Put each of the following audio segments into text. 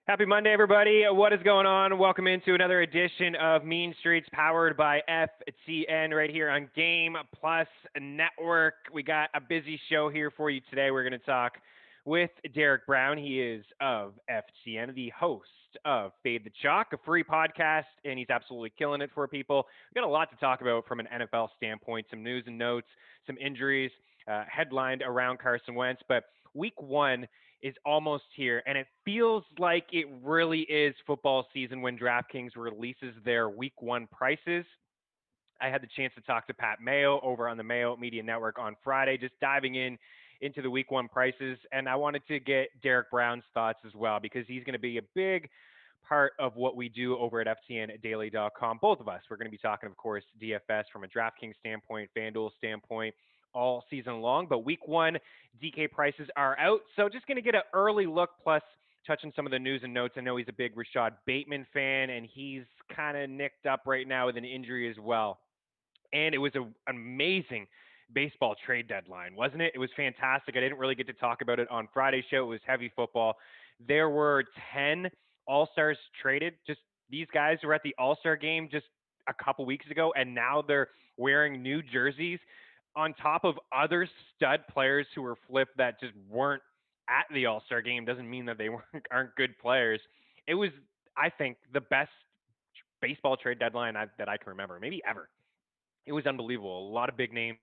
Happy Monday, everybody. What is going on? Welcome into another edition of Mean Streets powered by FCN right here on Game Plus Network. We got a busy show here for you today. We're going to talk with Derek Brown. He is of FCN, the host of Fade the Chalk, a free podcast, and he's absolutely killing it for people. We've got a lot to talk about from an NFL standpoint, some news and notes, some injuries, headlined around Carson Wentz. But week one is almost here, and it feels like it really is football season when DraftKings releases their week one prices. I had the chance to talk to Pat Mayo over on the Mayo Media Network on Friday, just diving into the week one prices, and I wanted to get Derek Brown's thoughts as well because he's going to be a big part of what we do over at FTNDaily.com. Both of us, we're going to be talking, of course, DFS from a DraftKings standpoint, FanDuel standpoint, all season long. But week one, DK prices are out. So just going to get an early look, plus touching some of the news and notes. I know he's a big Rashad Bateman fan, and he's kind of nicked up right now with an injury as well. And it was an amazing baseball trade deadline, wasn't it? It was fantastic. I didn't really get to talk about it on Friday's show. It was heavy football. There were 10 All-Stars traded. Just these guys were at the All-Star game just a couple weeks ago, and now they're wearing new jerseys on top of other stud players who were flipped that just weren't at the All-Star game. Doesn't mean that they aren't good players. It was, I think, the best baseball trade deadline that I can remember, maybe ever. It was unbelievable. A lot of big names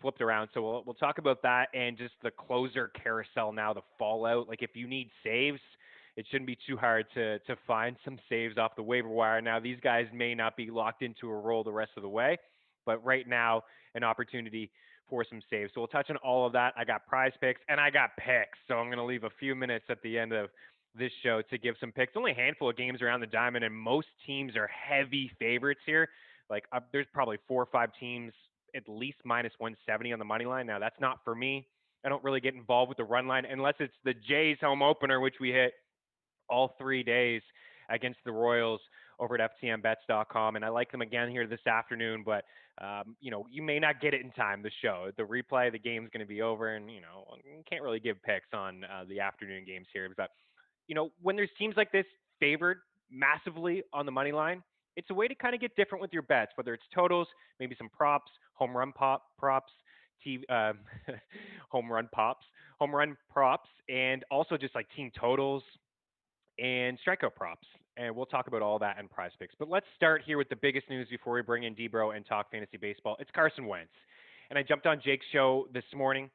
flipped around. So we'll talk about that and just the closer carousel now, the fallout. Like if you need saves, it shouldn't be too hard to find some saves off the waiver wire. Now these guys may not be locked into a role the rest of the way, but right now an opportunity for some saves. So we'll touch on all of that. I got prize picks and I got picks. So I'm going to leave a few minutes at the end of this show to give some picks. Only a handful of games around the diamond, and most teams are heavy favorites here. Like there's probably 4 or 5 teams at least minus 170 on the money line. Now that's not for me. I don't really get involved with the run line unless it's the Jays home opener, which we hit all 3 days against the Royals over at ftnbets.com. And I like them again here this afternoon, but you may not get it in time, the show. The replay, the game's going to be over, and, you can't really give picks on the afternoon games here. But, when there's teams like this favored massively on the money line, it's a way to kind of get different with your bets, whether it's totals, maybe some props, home run props, home run props, and also just like team totals and strikeout props. And we'll talk about all that in prize picks. But let's start here with the biggest news before we bring in Debro and talk fantasy baseball. It's Carson Wentz. And I jumped on Jake's show this morning,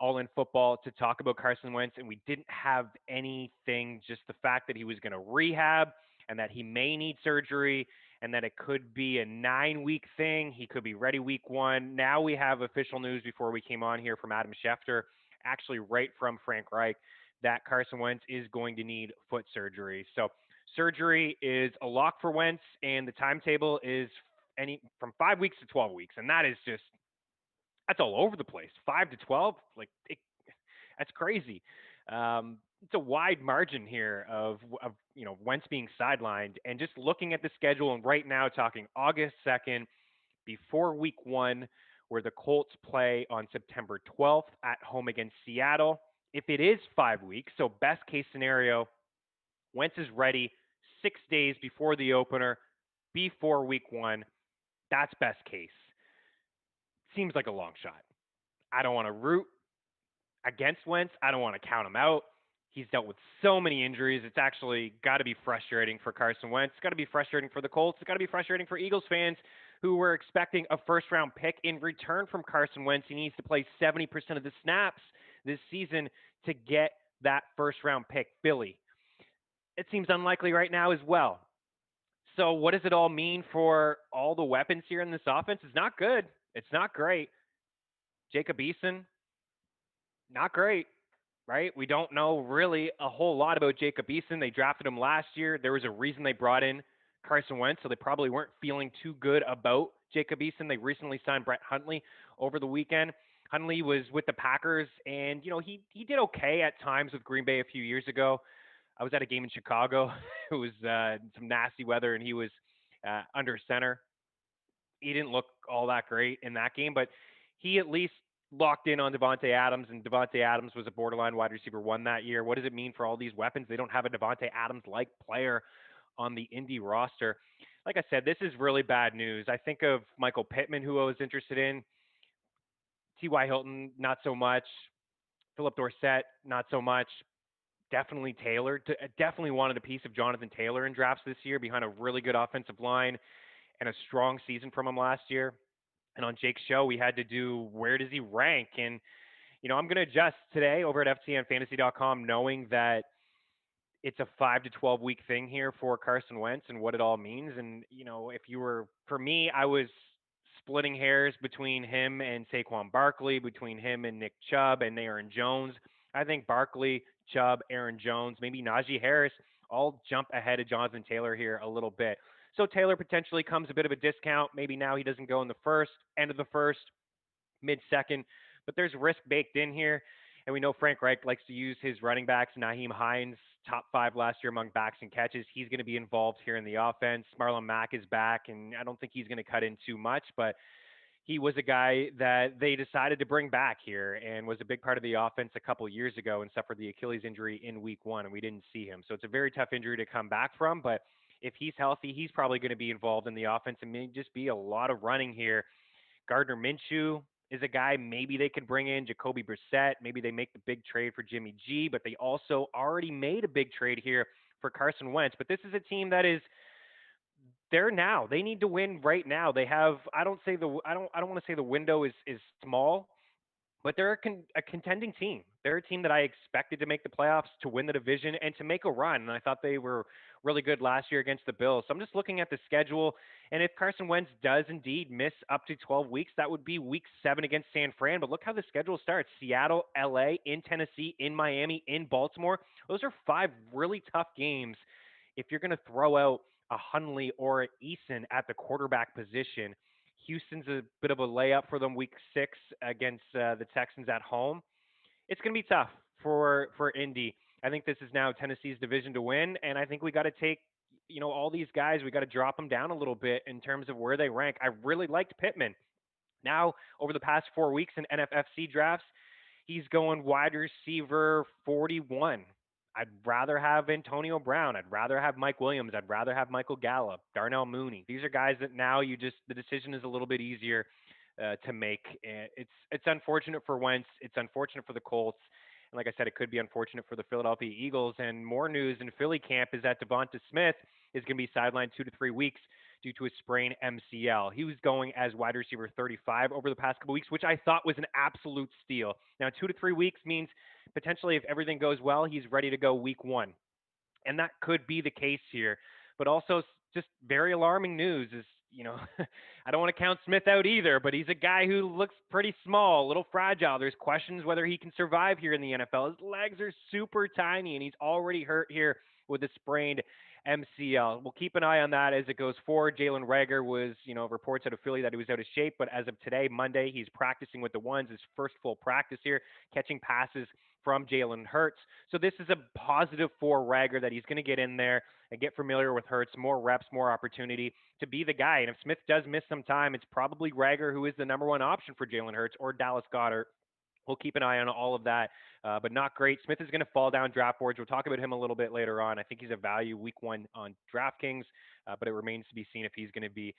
All In Football, to talk about Carson Wentz, and we didn't have anything, just the fact that he was going to rehab and that he may need surgery and that it could be a 9-week thing. He could be ready week one. Now we have official news before we came on here from Adam Schefter, actually right from Frank Reich, that Carson Wentz is going to need foot surgery. So surgery is a lock for Wentz, and the timetable is from 5 weeks to 12 weeks. And that's all over the place. 5 to 12, that's crazy. It's a wide margin here of Wentz being sidelined, and just looking at the schedule, and right now talking August 2nd before week one, where the Colts play on September 12th at home against Seattle. If it is 5 weeks, so best case scenario, Wentz is ready 6 days before the opener, before week one. That's best case. Seems like a long shot. I don't want to root against Wentz. I don't want to count him out. He's dealt with so many injuries. It's actually got to be frustrating for Carson Wentz. It's got to be frustrating for the Colts. It's got to be frustrating for Eagles fans who were expecting a first-round pick in return from Carson Wentz. He needs to play 70% of the snaps this season to get that first-round pick. Philly, it seems unlikely right now as well. So what does it all mean for all the weapons here in this offense? It's not good. It's not great. Jacob Eason, not great. Right? We don't know really a whole lot about Jacob Eason. They drafted him last year. There was a reason they brought in Carson Wentz, so they probably weren't feeling too good about Jacob Eason. They recently signed Brett Hundley over the weekend. Hundley was with the Packers, and, he did okay at times with Green Bay a few years ago. I was at a game in Chicago. It was some nasty weather, and he was under center. He didn't look all that great in that game, but he at least locked in on Devontae Adams, and Devontae Adams was a borderline wide receiver one that year. What does it mean for all these weapons? They don't have a Devontae Adams-like player on the Indy roster. Like I said, this is really bad news. I think of Michael Pittman, who I was interested in. T.Y. Hilton, not so much. Philip Dorsett, not so much. Definitely Taylor. Definitely wanted a piece of Jonathan Taylor in drafts this year behind a really good offensive line and a strong season from him last year. And on Jake's show, we had to do where does he rank? And, I'm going to adjust today over at ftnfantasy.com, knowing that it's a 5 to 12 week thing here for Carson Wentz and what it all means. And, if you were, for me, I was splitting hairs between him and Saquon Barkley, between him and Nick Chubb and Aaron Jones. I think Barkley, Chubb, Aaron Jones, maybe Najee Harris all jump ahead of Jonathan Taylor here a little bit. So Taylor potentially comes a bit of a discount. Maybe now he doesn't go in the first, end of the first, mid second, but there's risk baked in here. And we know Frank Reich likes to use his running backs. Naheem Hines, top 5 last year among backs and catches. He's going to be involved here in the offense. Marlon Mack is back, and I don't think he's going to cut in too much, but he was a guy that they decided to bring back here and was a big part of the offense a couple of years ago and suffered the Achilles injury in week 1, and we didn't see him. So it's a very tough injury to come back from, but if he's healthy, he's probably going to be involved in the offense and may just be a lot of running here. Gardner Minshew is a guy maybe they could bring in. Jacoby Brissett, maybe they make the big trade for Jimmy G, but they also already made a big trade here for Carson Wentz. But this is a team that is there now. They need to win right now. They have I don't want to say the window is small, but they're a contending team. They're a team that I expected to make the playoffs, to win the division, and to make a run. And I thought they were really good last year against the Bills. So I'm just looking at the schedule. And if Carson Wentz does indeed miss up to 12 weeks, that would be week 7 against San Fran. But look how the schedule starts: Seattle, LA, in Tennessee, in Miami, in Baltimore. Those are 5 really tough games if you're going to throw out a Hunley or a Eason at the quarterback position. Houston's a bit of a layup for them week 6 against the Texans at home. It's going to be tough for Indy. I think this is now Tennessee's division to win, and I think we got to take all these guys. We got to drop them down a little bit in terms of where they rank. I really liked Pittman. Now, over the past 4 weeks in NFFC drafts, he's going wide receiver 41. I'd rather have Antonio Brown. I'd rather have Mike Williams. I'd rather have Michael Gallup, Darnell Mooney. These are guys that now the decision is a little bit easier to make. It's unfortunate for Wentz. It's unfortunate for the Colts. And like I said, it could be unfortunate for the Philadelphia Eagles. And more news in Philly camp is that DeVonta Smith is going to be sidelined 2 to 3 weeks due to a sprained MCL. He was going as wide receiver 35 over the past couple weeks, which I thought was an absolute steal. Now, 2 to 3 weeks means potentially, if everything goes well, he's ready to go week 1. And that could be the case here. But also, just very alarming news is, I don't want to count Smith out either, but he's a guy who looks pretty small, a little fragile. There's questions whether he can survive here in the NFL. His legs are super tiny, and he's already hurt here with a sprained MCL. We'll keep an eye on that as it goes forward. Jalen Reagor was, reports out of Philly that he was out of shape, but as of today, Monday, he's practicing with the ones, his first full practice here, catching passes from Jalen Hurts. So this is a positive for Reagor that he's going to get in there and get familiar with Hurts, more reps, more opportunity to be the guy. And if Smith does miss some time, it's probably Reagor who is the number 1 option for Jalen Hurts or Dallas Goedert. We'll keep an eye on all of that, but not great. Smith is going to fall down draft boards. We'll talk about him a little bit later on. I think he's a value week 1 on DraftKings, but it remains to be seen if he's going to be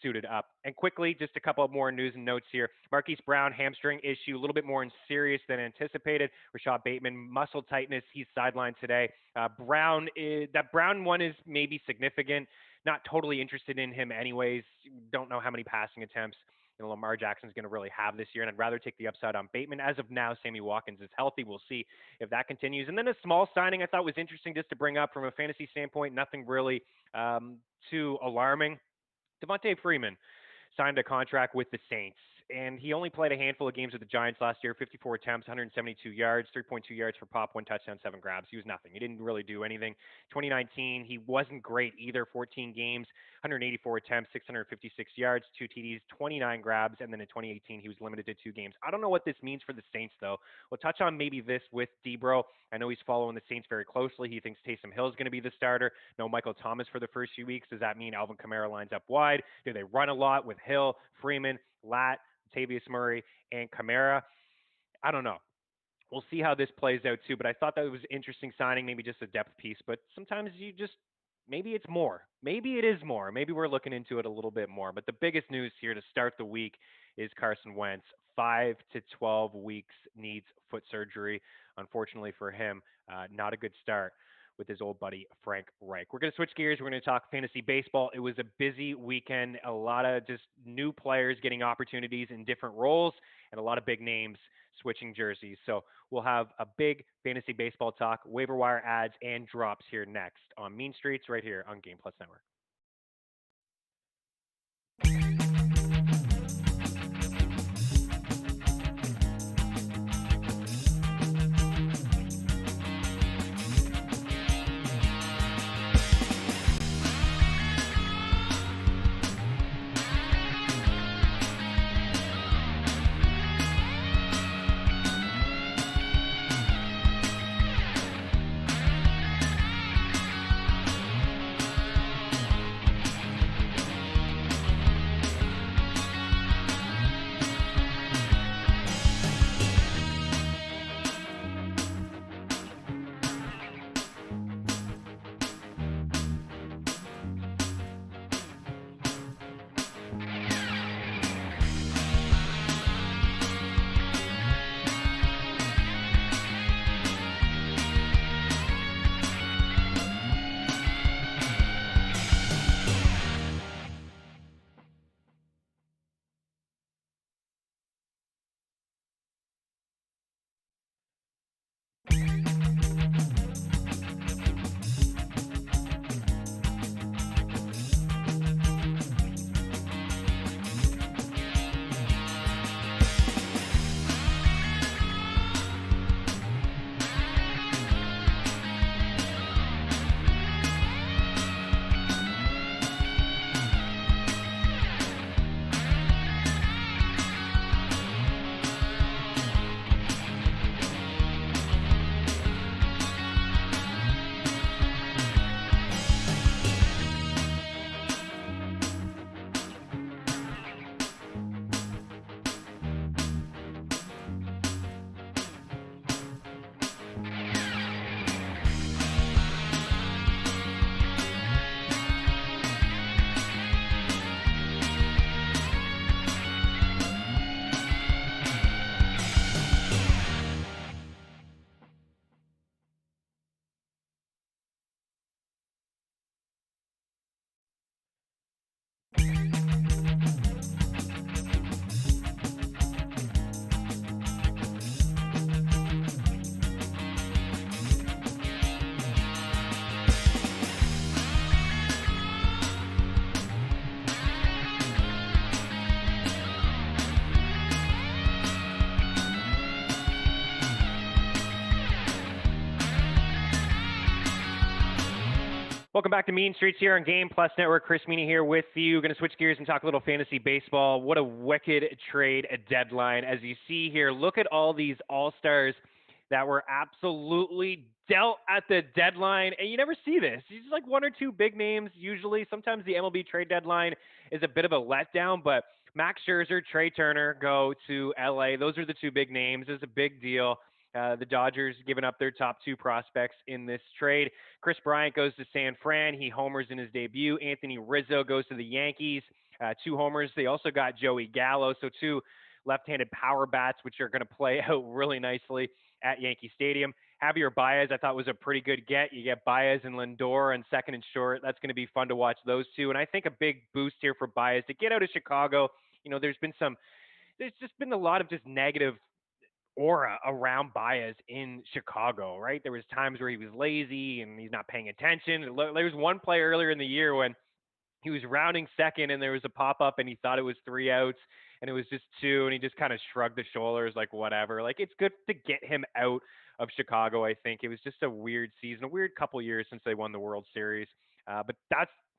suited up. And quickly, just a couple of more news and notes here. Marquise Brown, hamstring issue, a little bit more serious than anticipated. Rashad Bateman, muscle tightness. He's sidelined today. That Brown one is maybe significant. Not totally interested in him anyways. Don't know how many passing attempts Lamar Jackson's going to really have this year, and I'd rather take the upside on Bateman. As of now, Sammy Watkins is healthy. We'll see if that continues. And then a small signing I thought was interesting just to bring up from a fantasy standpoint, nothing really too alarming. Devontae Freeman signed a contract with the Saints, and he only played a handful of games with the Giants last year, 54 attempts, 172 yards, 3.2 yards per pop, 1 touchdown, 7 grabs. He was nothing. He didn't really do anything. 2019, he wasn't great either, 14 games, 184 attempts, 656 yards, 2 TDs, 29 grabs, and then in 2018, he was limited to 2 games. I don't know what this means for the Saints, though. We'll touch on maybe this with Debro. I know he's following the Saints very closely. He thinks Taysom Hill is going to be the starter. No Michael Thomas for the first few weeks. Does that mean Alvin Kamara lines up wide? Do they run a lot with Hill, Freeman, Lat, Tavius Murray, and Kamara. I don't know. We'll see how this plays out too. But I thought that was an interesting signing, maybe just a depth piece. But sometimes you just maybe it's more. Maybe it is more. Maybe we're looking into it a little bit more. But the biggest news here to start the week is Carson Wentz. 5 to 12 weeks needs foot surgery. Unfortunately for him, not a good start with his old buddy Frank Reich. We're going to switch gears. We're going to talk fantasy baseball. It was a busy weekend, a lot of just new players getting opportunities in different roles, and a lot of big names switching jerseys. So we'll have a big fantasy baseball talk, waiver wire ads, and drops here next on Mean Streets right here on Game Plus Network. Welcome back to Mean Streets here on Game Plus Network. Chris Meaney here with you. Going to switch gears and talk a little fantasy baseball. What a wicked trade deadline. As you see here, look at all these all-stars that were absolutely dealt at the deadline. And you never see this. It's just like one or two big names usually. Sometimes the MLB trade deadline is a bit of a letdown, but Max Scherzer, Trey Turner go to LA. Those are the two big names. It's a big deal. The Dodgers giving up their top two prospects in this trade. Chris Bryant goes to San Fran. He homers in his debut. Anthony Rizzo goes to the Yankees. 2 homers. They also got Joey Gallo. So 2 left-handed power bats, which are going to play out really nicely at Yankee Stadium. Javier Baez, I thought was a pretty good get. You get Baez and Lindor on second and short. That's going to be fun to watch those two. And I think a big boost here for Baez to get out of Chicago. You know, there's just been a lot of just negative aura around Baez in Chicago, right? There was times where he was lazy and he's not paying attention. There was one play earlier in the year when he was rounding second and there was a pop-up and he thought it was 3 outs and it was just 2 and he just kind of shrugged the shoulders like whatever. Like it's good to get him out of Chicago, I think. It was just a weird season, a weird couple years since they won the World Series. But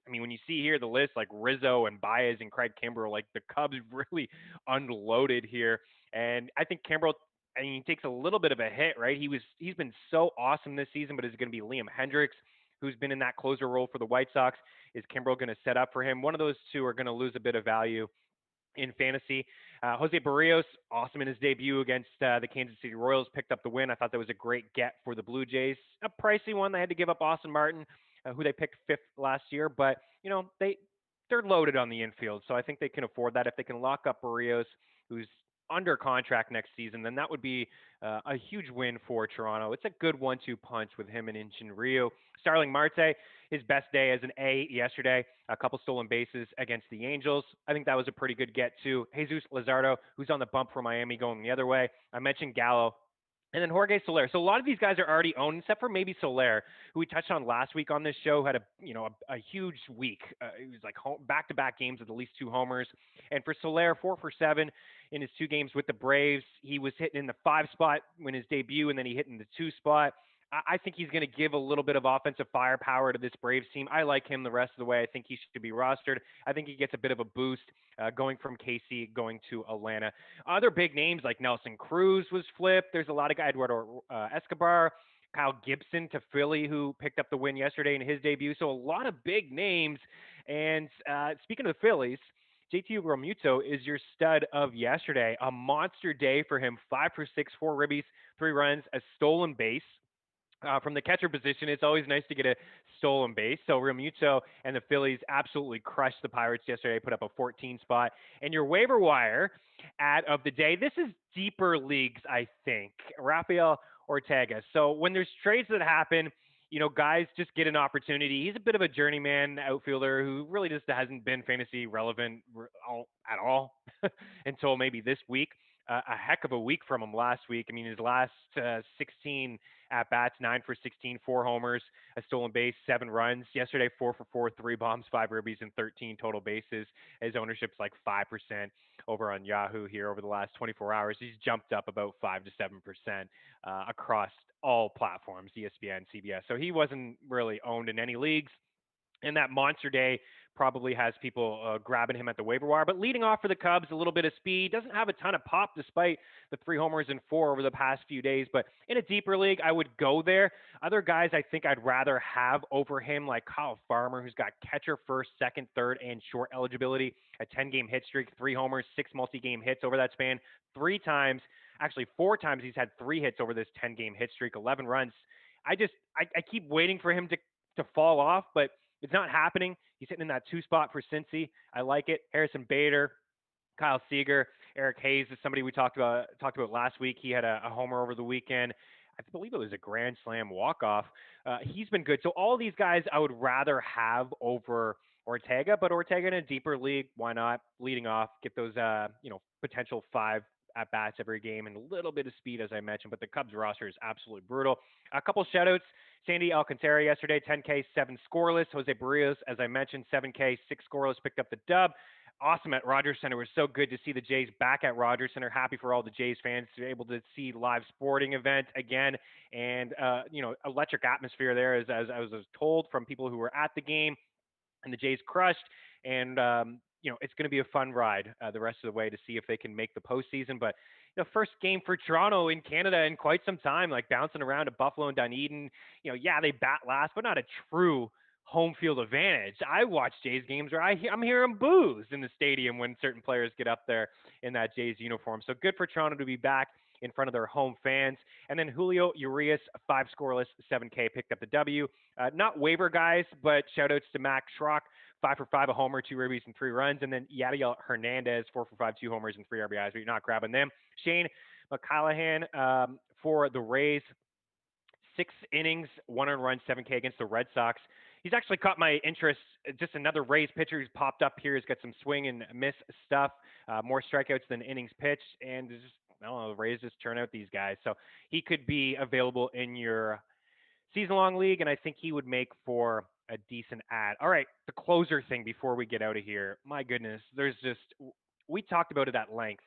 when you see here the list, like Rizzo and Baez and Craig Kimbrell, like the Cubs really unloaded here. And I think Kimbrell, he takes a little bit of a hit, right? He's been so awesome this season, but is it going to be Liam Hendricks, who's been in that closer role for the White Sox? Is Kimbrell going to set up for him? One of those two are going to lose a bit of value in fantasy. Jose Barrios, awesome in his debut against the Kansas City Royals, picked up the win. I thought that was a great get for the Blue Jays. A pricey one. They had to give up Austin Martin, who they picked fifth last year, but they're loaded on the infield, so I think they can afford that. If they can lock up Barrios, who's under contract next season, then that would be a huge win for Toronto. It's a good 1-2 punch with him and Inchin Ryu. Starling Marte, his best day as an A yesterday, a couple stolen bases against the Angels. I think that was a pretty good get too. Jesus Luzardo, who's on the bump for Miami going the other way. I mentioned Gallo. And then Jorge Soler. So a lot of these guys are already owned, except for maybe Soler, who we touched on last week on this show, had a huge week. It was like back-to-back games with at least 2 homers. And for Soler, 4 for 7 in his 2 games with the Braves. He was hitting in the 5 spot when his debut, and then he hit in the 2 spot. I think he's going to give a little bit of offensive firepower to this Braves team. I like him the rest of the way. I think he should be rostered. I think he gets a bit of a boost going from KC going to Atlanta. Other big names like Nelson Cruz was flipped. There's a lot of guys, Eduardo Escobar, Kyle Gibson to Philly, who picked up the win yesterday in his debut. So a lot of big names. And speaking of the Phillies, JT Realmuto is your stud of yesterday. A monster day for him. 5 for 6, 4 ribbies, 3 runs, a stolen base. From the catcher position, it's always nice to get a stolen base. So Realmuto and the Phillies absolutely crushed the Pirates yesterday, put up a 14 spot. And your waiver wire ad of the day, this is deeper leagues, I think. Rafael Ortega. So when there's trades that happen, guys just get an opportunity. He's a bit of a journeyman outfielder who really just hasn't been fantasy relevant at all until maybe this week. A heck of a week from him last week. I mean, his last 16 at bats, 9 for 16, 4 homers, a stolen base, 7 runs. Yesterday, 4 for 4, 3 bombs, 5 ribbies, and 13 total bases. His ownership's like 5% over on Yahoo here over the last 24 hours. He's jumped up about 5 to 7% across all platforms, ESPN, CBS. So he wasn't really owned in any leagues. And that monster day probably has people grabbing him at the waiver wire. But leading off for the Cubs, a little bit of speed. Doesn't have a ton of pop despite the 3 homers and 4 over the past few days. But in a deeper league, I would go there. Other guys I think I'd rather have over him, like Kyle Farmer, who's got catcher first, second, third, and short eligibility. A 10-game hit streak, 3 homers, 6 multi-game hits over that span. 3 times, actually 4 times he's had 3 hits over this 10-game hit streak, 11 runs. I keep waiting for him to fall off, but it's not happening. He's hitting in that 2 spot for Cincy. I like it. Harrison Bader, Kyle Seager, Eric Hayes is somebody we talked about last week. He had a homer over the weekend. I believe it was a grand slam walk-off. He's been good. So all these guys I would rather have over Ortega, but Ortega in a deeper league, why not? Leading off, get those potential 5 at bats every game and a little bit of speed, as I mentioned. But the Cubs roster is absolutely brutal. A couple shoutouts. Sandy Alcantara yesterday, 10K, 7 scoreless. Jose Barrios, as I mentioned, 7K, 6 scoreless, picked up the dub. Awesome at Rogers Center. It was so good to see the Jays back at Rogers Center. Happy for all the Jays fans to be able to see live sporting event again, and electric atmosphere there, as I was told from people who were at the game. And the Jays crushed, and it's going to be a fun ride the rest of the way to see if they can make the postseason. But first game for Toronto in Canada in quite some time, like bouncing around at Buffalo and Dunedin. They bat last, but not a true home field advantage. I watch Jays games where I'm hearing boos in the stadium when certain players get up there in that Jays uniform. So good for Toronto to be back in front of their home fans. And then Julio Urias, 5 scoreless, 7K, picked up the W. Not waiver guys, but shout outs to Max Schrock, 5 for 5, a homer, 2 ribbies, and 3 runs. And then Yadiel Hernandez, 4 for 5, 2 homers, and 3 RBIs, but you're not grabbing them. Shane McCallahan for the Rays, 6 innings, 1 earned run, 7K against the Red Sox. He's actually caught my interest. Just another Rays pitcher who's popped up here. He's got some swing and miss stuff, more strikeouts than innings pitched, and just, I don't know, the Rays just turn out these guys. So he could be available in your season-long league, and I think he would make for a decent ad. All right, the closer thing before we get out of here. My goodness, we talked about it at length,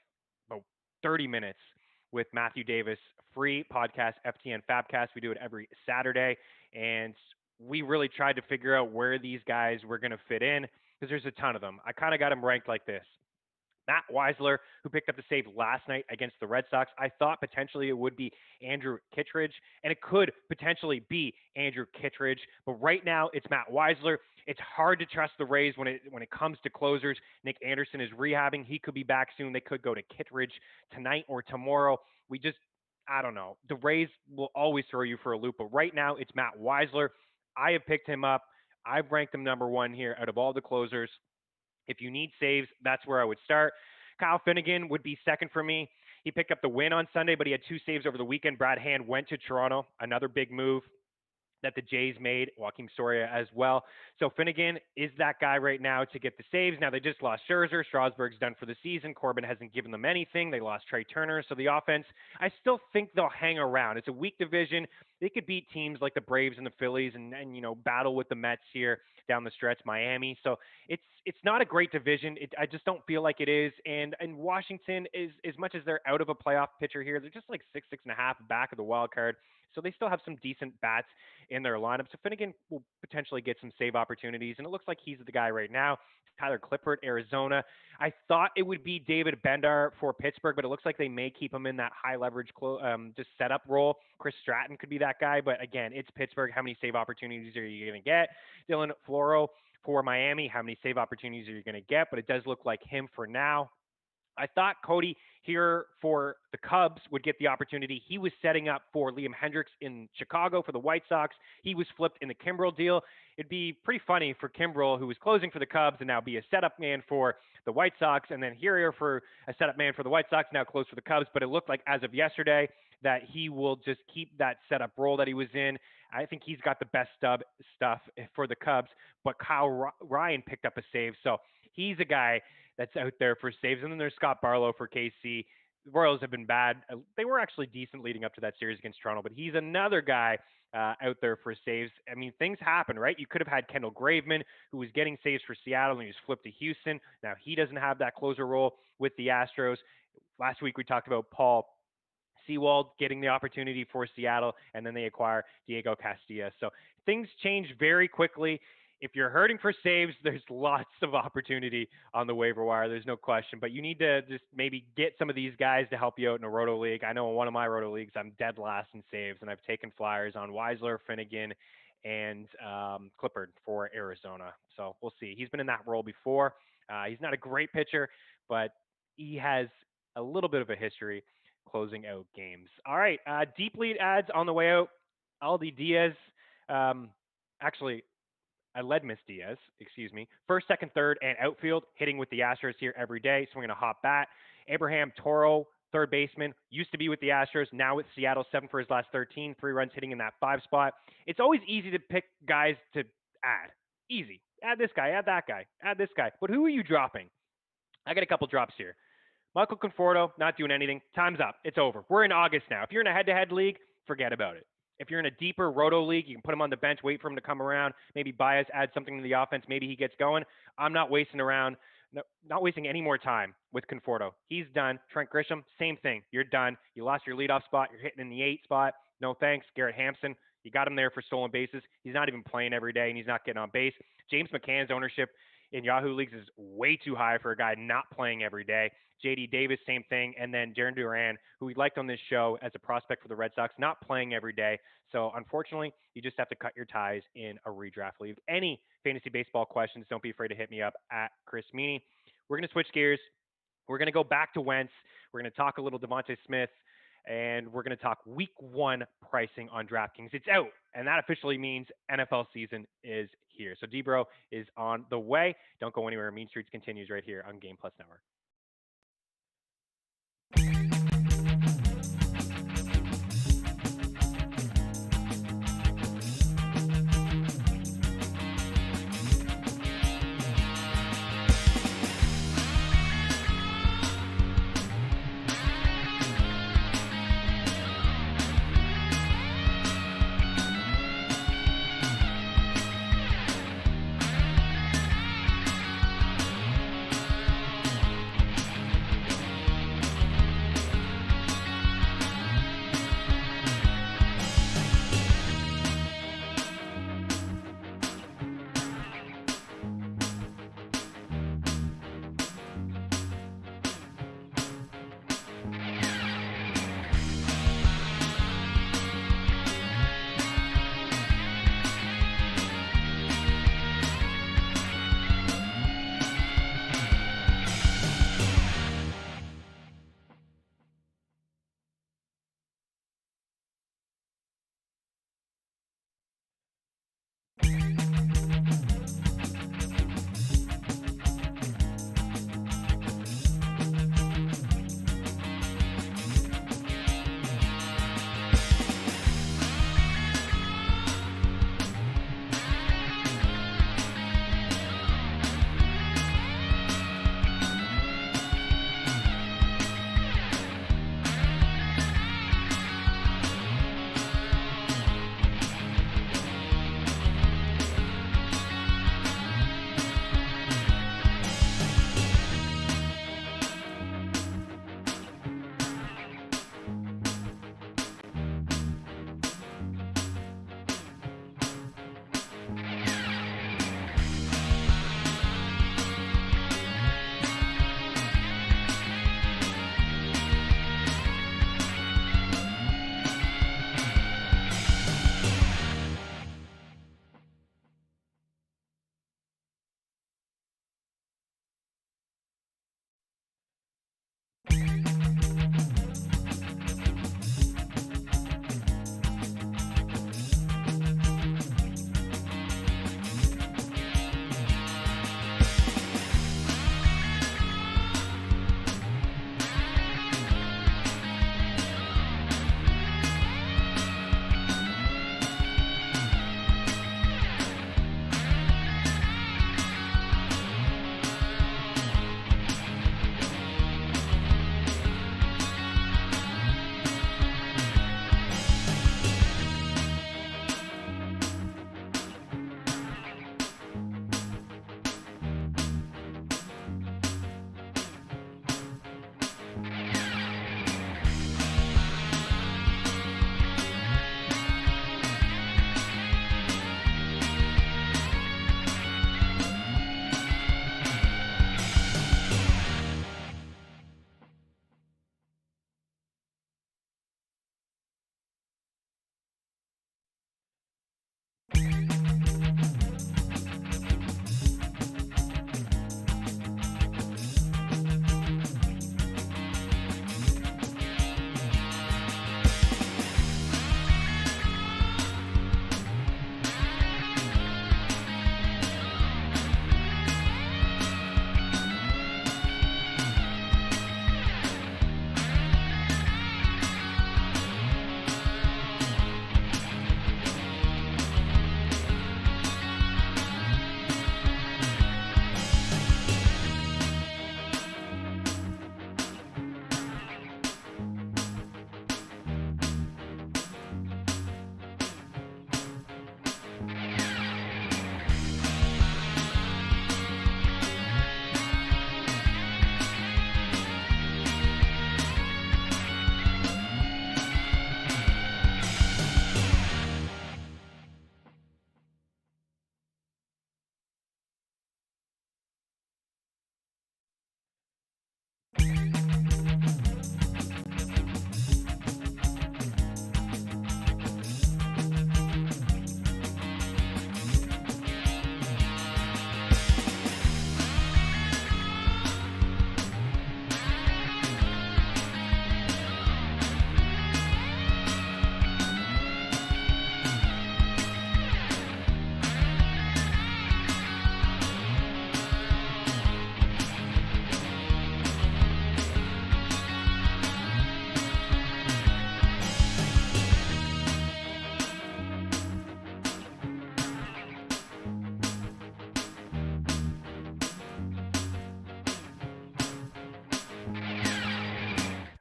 about 30 minutes with Matthew Davis, free podcast, FTN Fabcast. We do it every Saturday, and we really tried to figure out where these guys were going to fit in because there's a ton of them. I kind of got them ranked like this. Matt Weisler, who picked up the save last night against the Red Sox. I thought potentially it would be Andrew Kittredge, and it could potentially be Andrew Kittredge. But right now, it's Matt Weisler. It's hard to trust the Rays when it comes to closers. Nick Anderson is rehabbing. He could be back soon. They could go to Kittredge tonight or tomorrow. I don't know. The Rays will always throw you for a loop, but right now it's Matt Weisler. I have picked him up. I've ranked him number one here out of all the closers. If you need saves, that's where I would start. Kyle Finnegan would be second for me. He picked up the win on Sunday, but he had 2 saves over the weekend. Brad Hand went to Toronto, another big move that the Jays made, Joakim Soria as well. So Finnegan is that guy right now to get the saves. Now they just lost Scherzer. Strasburg's done for the season. Corbin hasn't given them anything. They lost Trey Turner. So the offense, I still think they'll hang around. It's a weak division. They could beat teams like the Braves and the Phillies and battle with the Mets here down the stretch, Miami. So it's not a great division. I just don't feel like it is. And Washington is, as much as they're out of a playoff picture here, they're just like 6.5 back of the wild card. So they still have some decent bats in their lineup. So Finnegan will potentially get some save opportunities, and it looks like he's the guy right now. Tyler Clippard, Arizona. I thought it would be David Bendar for Pittsburgh, but it looks like they may keep him in that high leverage just setup role. Chris Stratton could be that guy, but again, it's Pittsburgh. How many save opportunities are you going to get? Dylan Floro for Miami. How many save opportunities are you going to get? But it does look like him for now. I thought Cody here for the Cubs would get the opportunity. He was setting up for Liam Hendriks in Chicago for the White Sox. He was flipped in the Kimbrel deal. It'd be pretty funny for Kimbrel, who was closing for the Cubs and now be a setup man for the White Sox, and then here for a setup man for the White Sox, now close for the Cubs. But it looked like as of yesterday that he will just keep that setup role that he was in. I think he's got the best stuff for the Cubs, but Kyle Ryan picked up a save. So he's a guy that's out there for saves. And then there's Scott Barlow for KC. The Royals have been bad. They were actually decent leading up to that series against Toronto, but he's another guy out there for saves. I mean, things happen, right? You could have had Kendall Graveman, who was getting saves for Seattle, and he was flipped to Houston. Now he doesn't have that closer role with the Astros. Last week we talked about Paul Sewald getting the opportunity for Seattle, and then they acquire Diego Castilla. So things change very quickly. If you're hurting for saves, there's lots of opportunity on the waiver wire. There's no question. But you need to just maybe get some of these guys to help you out in a roto league. I know in one of my roto leagues, I'm dead last in saves, and I've taken flyers on Weisler, Finnegan, and Clippard for Arizona. So we'll see. He's been in that role before. He's not a great pitcher, but he has a little bit of a history closing out games. All right, deep lead ads on the way out. Aldi Diaz, I led Miss Diaz, excuse me. First, second, third, and outfield, hitting with the Astros here every day, swinging a hot bat. Abraham Toro, third baseman, used to be with the Astros, now with Seattle, 7 for his last 13, 3 runs hitting in that 5 spot. It's always easy to pick guys to add. Easy. Add this guy, add that guy, add this guy. But who are you dropping? I got a couple drops here. Michael Conforto, not doing anything. Time's up. It's over. We're in August now. If you're in a head-to-head league, forget about it. If you're in a deeper roto league, you can put him on the bench, wait for him to come around, maybe Baez add something to the offense, maybe he gets going. I'm not wasting any more time with Conforto. He's done. Trent Grisham, same thing. You're done. You lost your leadoff spot. You're hitting in the 8 spot. No thanks. Garrett Hampson, you got him there for stolen bases. He's not even playing every day, and he's not getting on base. James McCann's ownership in Yahoo leagues is way too high for a guy not playing every day. J.D. Davis, same thing. And then Jarren Duran, who we liked on this show as a prospect for the Red Sox, not playing every day. So unfortunately, you just have to cut your ties in a redraft league. Any fantasy baseball questions, don't be afraid to hit me up at Chris Meaney. We're going to switch gears. We're going to go back to Wentz. We're going to talk a little DeVonta Smith, and we're going to talk week 1 pricing on DraftKings. It's out, and that officially means NFL season is here. So D-Bro is on the way. Don't go anywhere. Mean Streets continues right here on Game Plus Network.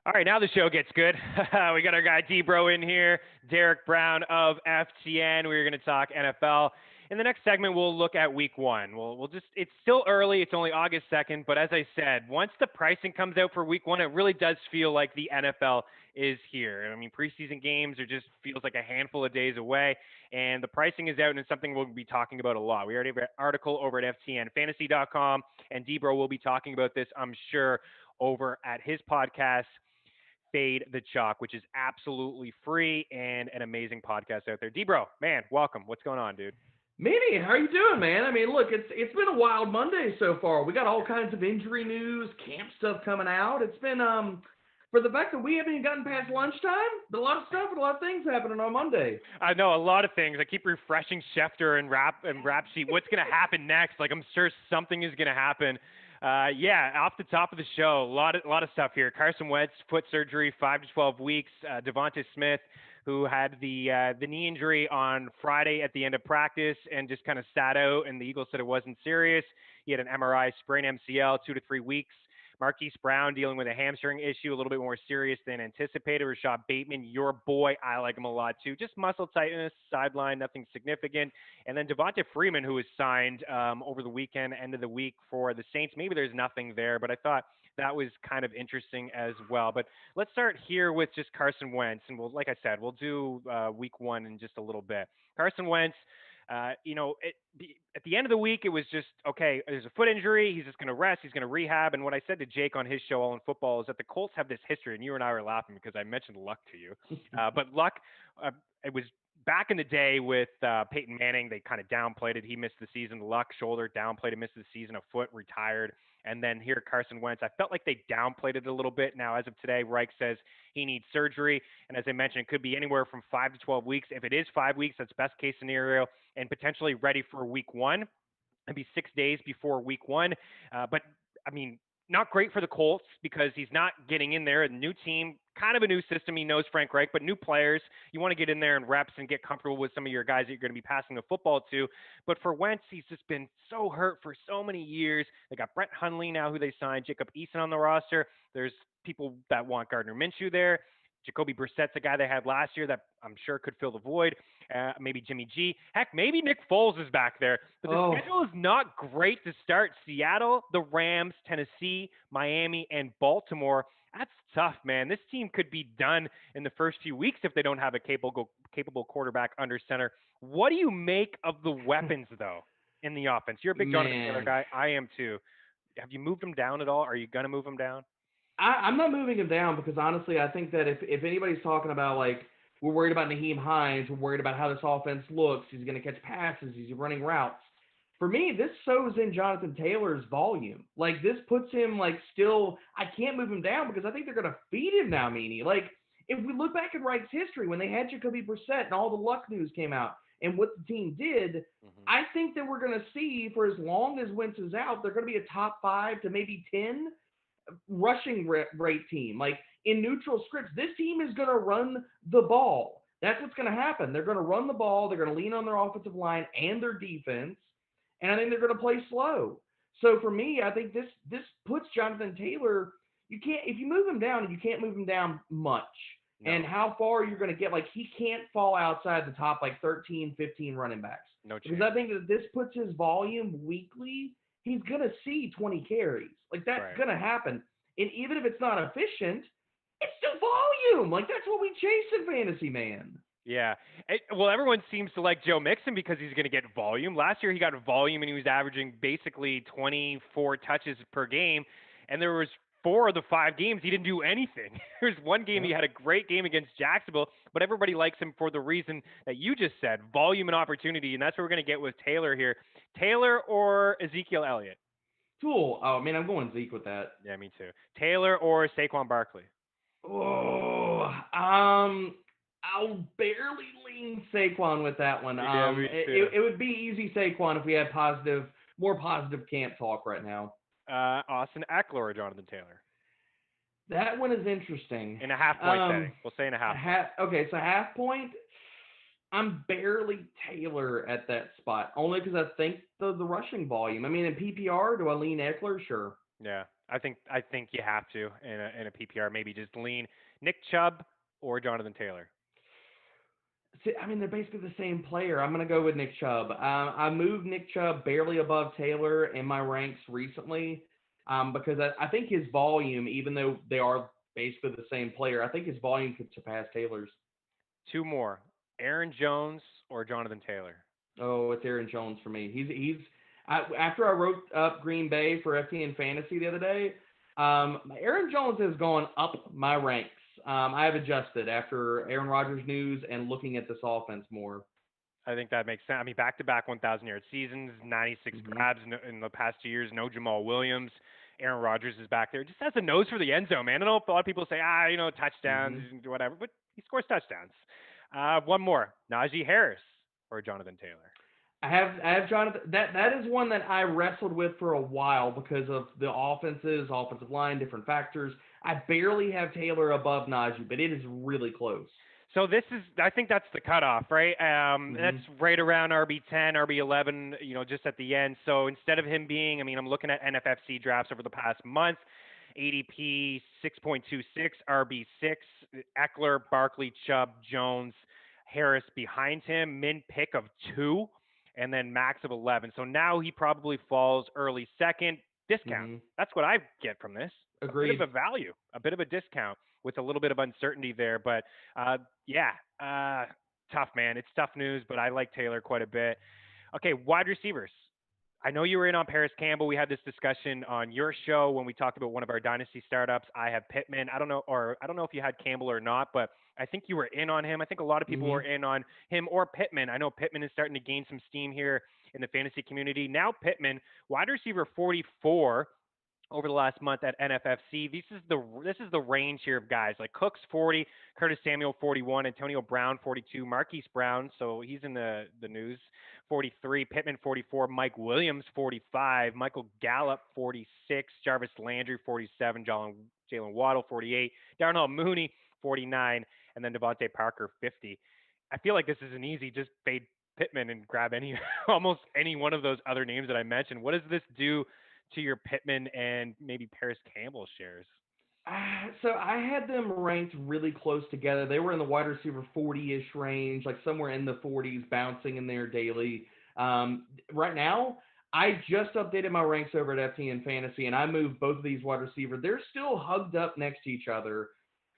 All right, now the show gets good. We got our guy D-Bro in here, Derek Brown of FTN. We're going to talk NFL. In the next segment, we'll look at week one. It's still early. It's only August 2nd. But as I said, once the pricing comes out for week one, it really does feel like the NFL is here. I mean, preseason games feels like a handful of days away. And the pricing is out, and it's something we'll be talking about a lot. We already have an article over at FTNFantasy.com, and D-Bro will be talking about this, I'm sure, over at his podcast, Fade the Chalk, which is absolutely free and an amazing podcast out there. D-Bro, man, welcome. What's going on, dude? Meaney, how you doing, man? I mean, look, it's been a wild Monday so far. We got all kinds of injury news, camp stuff coming out. It's been for the fact that we haven't even gotten past lunchtime, a lot of stuff and a lot of things happening on Monday. I know a lot of things. I keep refreshing Schefter and Rap Sheet. What's gonna happen next? Like, I'm sure something is gonna happen. Yeah, off the top of the show, a lot of stuff here. Carson Wentz, foot surgery, 5 to 12 weeks. DeVonta Smith, who had the knee injury on Friday at the end of practice and just kind of sat out, and the Eagles said it wasn't serious. He had an MRI sprain MCL, 2 to 3 weeks. Marquise Brown dealing with a hamstring issue, a little bit more serious than anticipated. Rashad Bateman, your boy, I like him a lot too. Just muscle tightness, sideline, nothing significant. And then Devonta Freeman, who was signed over the weekend, end of the week for the Saints. Maybe there's nothing there, but I thought that was kind of interesting as well. But let's start here with just Carson Wentz. And like I said, we'll do week one in just a little bit. Carson Wentz, at the end of the week, it was just, okay, there's a foot injury. He's just going to rest. He's going to rehab. And what I said to Jake on his show, All in Football, is that the Colts have this history, and you and I were laughing because I mentioned Luck to you. But Luck, it was back in the day with Peyton Manning. They kind of downplayed it. He missed the season. Luck, shoulder, downplayed it, missed the season. A foot, retired. And then here, Carson Wentz, I felt like they downplayed it a little bit. Now, as of today, Reich says he needs surgery. And as I mentioned, it could be anywhere from 5 to 12 weeks. If it is 5 weeks, that's best case scenario, and potentially ready for week one. It'd be 6 days before week one. But, I mean, not great for the Colts because he's not getting in there. A new team, kind of a new system. He knows Frank Reich, but new players. You want to get in there and reps and get comfortable with some of your guys that you're going to be passing the football to. But for Wentz, he's just been so hurt for so many years. They got Brett Hundley now, who they signed, Jacob Eason on the roster. There's people that want Gardner Minshew there. Jacoby Brissett's a guy they had last year that I'm sure could fill the void. Maybe Jimmy G. Heck, maybe Nick Foles is back there. But the schedule is not great to start. Seattle, the Rams, Tennessee, Miami, and Baltimore. That's tough, man. This team could be done in the first few weeks if they don't have a capable quarterback under center. What do you make of the weapons, though, in the offense? You're a big Jonathan Taylor guy. I am, too. Have you moved them down at all? Are you going to move them down? I'm not moving him down because, honestly, I think that if anybody's talking about, like, we're worried about Naheem Hines, we're worried about how this offense looks, he's going to catch passes, he's running routes. For me, this sows in Jonathan Taylor's volume. Like, this puts him, like, still – I can't move him down because I think they're going to feed him now, Meaney. Like, if we look back at Reich's history, when they had Jacoby Brissett and all the Luck news came out and what the team did, I think that we're going to see, for as long as Wentz is out, they're going to be a top 5 to maybe 10 rushing rate team. Like, in neutral scripts, this team is going to run the ball. That's what's going to happen. They're going to run the ball. They're going to lean on their offensive line and their defense, and I think they're going to play slow. So for me, I think this puts Jonathan Taylor. You can't, if you move him down, you can't move him down much. No. And how far you're going to get, like, he can't fall outside the top, like, 13, 15 running backs. No chance. Because I think that this puts his volume weekly. He's going to see 20 carries. Like, that's going to happen. And even if it's not efficient, it's still volume. Like, that's what we chase in fantasy, man. Yeah. Well, everyone seems to like Joe Mixon because he's going to get volume. Last year he got volume and he was averaging basically 24 touches per game. And there was 4 of the 5 games he didn't do anything. There's one game he had a great game against Jacksonville, but everybody likes him for the reason that you just said, volume and opportunity. And that's what we're going to get with Taylor here. Taylor or Ezekiel Elliott? Cool. Oh, man, I'm going Zeke with that. Yeah, me too. Taylor or Saquon Barkley? Oh, I'll barely lean Saquon with that one. Yeah, it would be easy Saquon if we had more positive camp talk right now. Austin Eckler or Jonathan Taylor? That one is interesting. In a half-point setting. We'll say in a half. Okay, so half point, I'm barely Taylor at that spot, only because I think the rushing volume. I mean, in PPR, do I lean Eckler? Sure. Yeah. I think you have to in a PPR maybe just lean Nick Chubb or Jonathan Taylor. See, I mean, they're basically the same player. I'm going to go with Nick Chubb. I moved Nick Chubb barely above Taylor in my ranks recently because I think his volume, even though they are basically the same player, I think his volume could surpass Taylor's. Two more, Aaron Jones or Jonathan Taylor. Oh, it's Aaron Jones for me. After I wrote up Green Bay for FTN Fantasy the other day, Aaron Jones has gone up my ranks. I have adjusted after Aaron Rodgers news and looking at this offense more. I think that makes sense. I mean, back-to-back 1,000-yard seasons, 96 Hmm. grabs in the past 2 years. No Jamal Williams. Aaron Rodgers is back there. Just has a nose for the end zone, man. I know a lot of people say, touchdowns, Hmm. whatever, but he scores touchdowns. One more, Najee Harris or Jonathan Taylor. I have Jonathan. That is one that I wrestled with for a while because of the offensive line, different factors. I barely have Taylor above Najee, but it is really close. So I think that's the cutoff, right? That's Hmm. right around RB10, RB11, just at the end. So instead of him being, I mean, I'm looking at NFFC drafts over the past month, ADP 6.26, RB6, Eckler, Barkley, Chubb, Jones, Harris behind him, min pick of 2, and then max of 11. So now he probably falls early second, discount. Hmm. That's what I get from this. A bit of Agreed. a value, a bit of a discount with a little bit of uncertainty there, but yeah, tough, man. It's tough news, but I like Taylor quite a bit. Okay, wide receivers. I know you were in on Paris Campbell. We had this discussion on your show when we talked about one of our dynasty startups. I have Pittman. I don't know if you had Campbell or not, but I think you were in on him. I think a lot of people were Hmm. in on him or Pittman. I know Pittman is starting to gain some steam here in the fantasy community. Now Pittman, wide receiver 44 over the last month at NFFC. This is the range here of guys like Cooks 40, Curtis Samuel 41, Antonio Brown 42, Marquise Brown, so he's in the news 43, Pittman 44, Mike Williams 45, Michael Gallup 46, Jarvis Landry 47, Jalen Waddle 48, Darnell Mooney 49, and then Devontae Parker 50. I feel like this is an easy just fade Pittman and grab any almost any one of those other names that I mentioned. What does this do to your Pittman and maybe Paris Campbell shares? So I had them ranked really close together. They were in the wide receiver 40-ish range, like somewhere in the 40s, bouncing in there daily. Right now, I just updated my ranks over at FTN Fantasy, and I moved both of these wide receivers. They're still hugged up next to each other.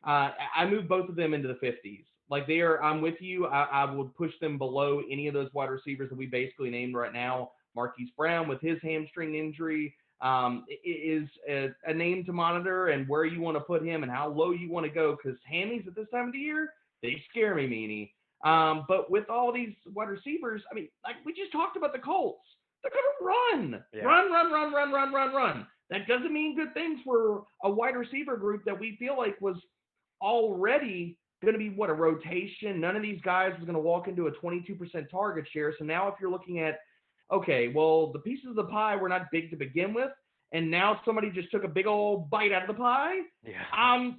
I moved both of them into the 50s. Like they are, I'm with you. I would push them below any of those wide receivers that we basically named right now. Marquise Brown with his hamstring injury is a name to monitor and where you want to put him and how low you want to go because hammies at this time of the year, they scare me, Meaney. Yeah. But with all these wide receivers, I mean, like we just talked about the Colts. They're going to run. Yeah. Run, run, run, run, run, run, run. That doesn't mean good things for a wide receiver group that we feel like was already going to be what a rotation. None of these guys was going to walk into a 22% target share. So now if you're looking at okay, well, the pieces of the pie were not big to begin with, and now somebody just took a big old bite out of the pie. Yeah.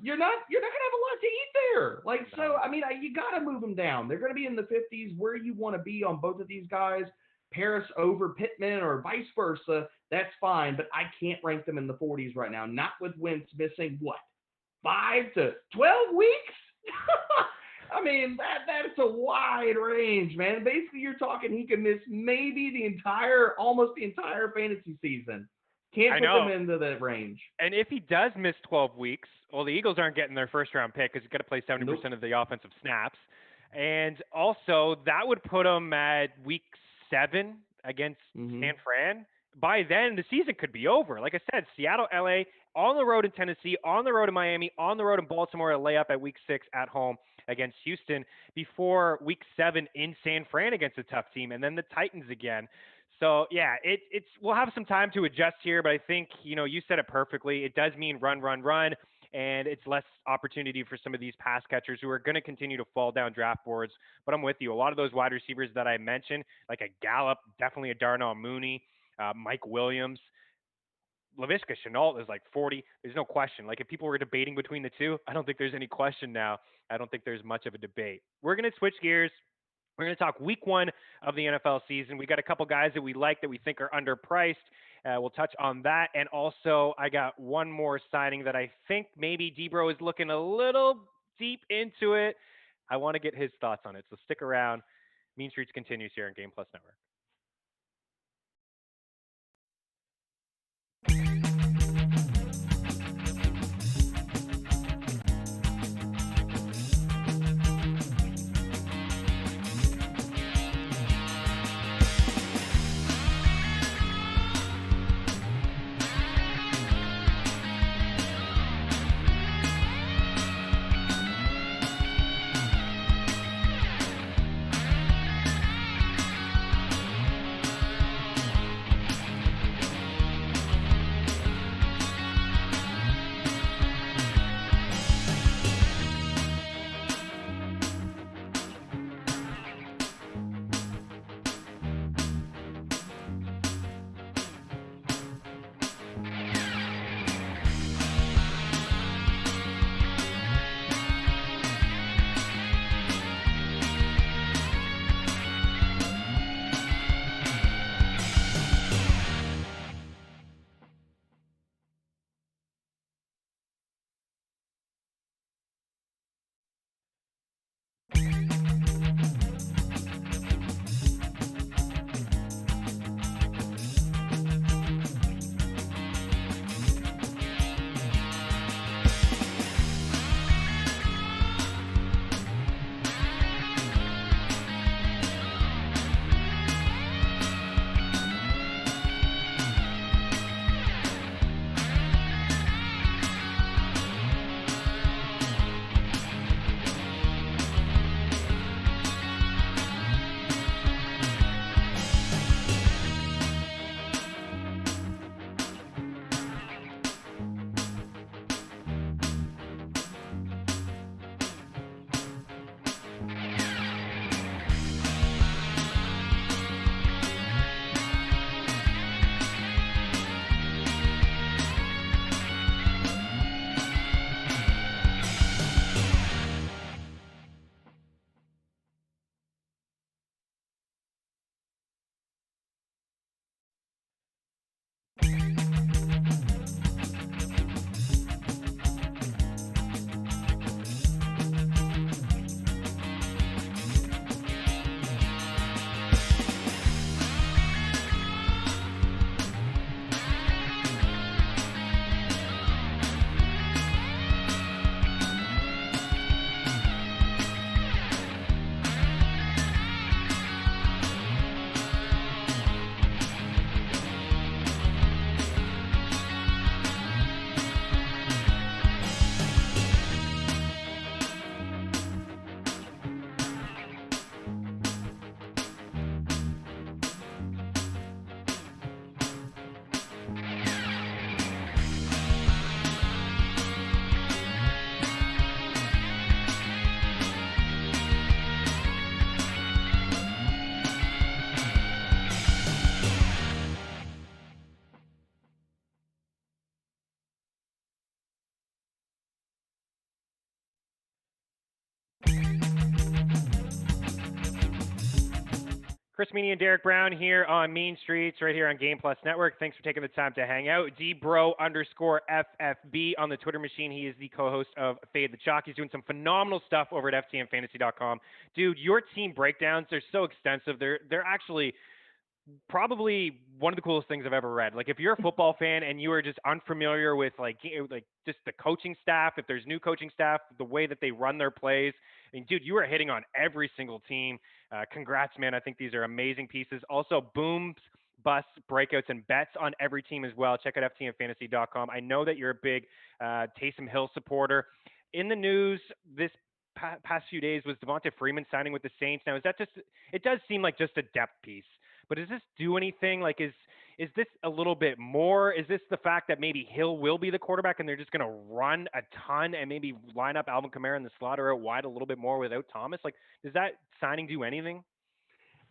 You're not gonna have a lot to eat there. Like so, No. I mean, you gotta move them down. They're gonna be in the 50s where you want to be on both of these guys. Paris over Pittman or vice versa, that's fine, but I can't rank them in the 40s right now. Not with Wentz missing what 5 to 12 weeks. I mean, that's a wide range, man. Basically, you're talking he can miss maybe almost the entire fantasy season. Can't I put them know. into that range. And if he does miss 12 weeks, well, the Eagles aren't getting their first round pick because he's got to play Nope. 70% of the offensive snaps. And also, that would put him at week 7 against Hmm. San Fran. By then, the season could be over. Like I said, Seattle, LA, on the road in Tennessee, on the road in Miami, on the road in Baltimore, a layup at week 6 at home against Houston before week 7 in San Fran against a tough team, and then the Titans again. So yeah, it's we'll have some time to adjust here, but I think you said it perfectly. It does mean run, run, run, and it's less opportunity for some of these pass catchers who are going to continue to fall down draft boards. But I'm with you. A lot of those wide receivers that I mentioned, like a Gallup, definitely a Darnell Mooney, Mike Williams, Laviska Chenault is like 40. There's no question. Like if people were debating between the two, I don't think there's any question now. I don't think there's much of a debate. We're going to switch gears. We're going to talk week 1 of the NFL season. We got a couple guys that we like that we think are underpriced. We'll touch on that. And also, I got one more signing that I think maybe Debro is looking a little deep into it. I want to get his thoughts on it. So stick around. Mean Streets continues here on Game Plus Network. Chris Meaney and Derek Brown here on Mean Streets, right here on Game Plus Network. Thanks for taking the time to hang out. Dbro_FFB on the Twitter machine. He is the co-host of Fade the Chalk. He's doing some phenomenal stuff over at ftnfantasy.com. Dude, your team breakdowns, they're so extensive. They're actually probably one of the coolest things I've ever read. Like, if you're a football fan and you are just unfamiliar with like just the coaching staff, if there's new coaching staff, the way that they run their plays, I mean, dude, you are hitting on every single team. Congrats, man. I think these are amazing pieces. Also, booms, busts, breakouts, and bets on every team as well. Check out ftnfantasy.com. I know that you're a big Taysom Hill supporter. In the news this past few days was DeVonta Freeman signing with the Saints. Now, is that just? It does seem like just a depth piece. But does this do anything? Like, is this a little bit more? Is this the fact that maybe Hill will be the quarterback and they're just going to run a ton and maybe line up Alvin Kamara in the slot or out wide a little bit more without Thomas? Like, does that signing do anything?